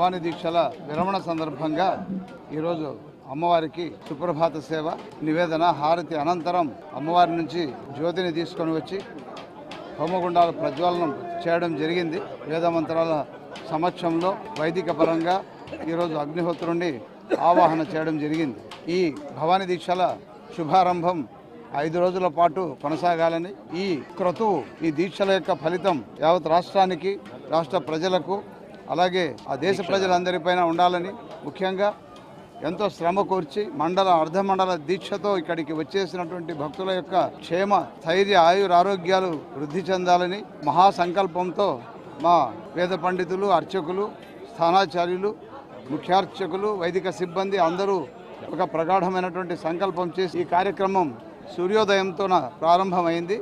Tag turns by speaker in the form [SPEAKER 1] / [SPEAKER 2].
[SPEAKER 1] భవానీ దీక్షల విరమణ సందర్భంగా ఈరోజు అమ్మవారికి సుప్రభాత సేవ నివేదన హారతి అనంతరం అమ్మవారి నుంచి జ్యోతిని తీసుకొని వచ్చి హోమగుండాల ప్రజ్వలనం చేయడం జరిగింది. వేదమంత్రాల సమక్షంలో వైదిక పరంగా ఈరోజు అగ్నిహోత్రుణ్ణి ఆవాహన చేయడం జరిగింది. ఈ భవానీ దీక్షల శుభారంభం 5 రోజుల పాటు కొనసాగాలని, ఈ క్రతువు ఈ దీక్షల యొక్క ఫలితం యావత్ రాష్ట్రానికి, రాష్ట్ర ప్రజలకు, అలాగే ఆ దేశ ప్రజలందరిపైన ఉండాలని, ముఖ్యంగా ఎంతో శ్రమ కోర్చి మండల అర్ధమండల దీక్షతో ఇక్కడికి వచ్చేసినటువంటి భక్తుల యొక్క క్షేమ స్థైర్య ఆయురారోగ్యాలు వృద్ధి చెందాలని మహాసంకల్పంతో మా వేద పండితులు, అర్చకులు, స్థానాచార్యులు, ముఖ్యార్చకులు, వైదిక సిబ్బంది అందరూ ఒక ప్రగాఢమైనటువంటి సంకల్పం చేసి ఈ కార్యక్రమం సూర్యోదయంతో ప్రారంభమైంది.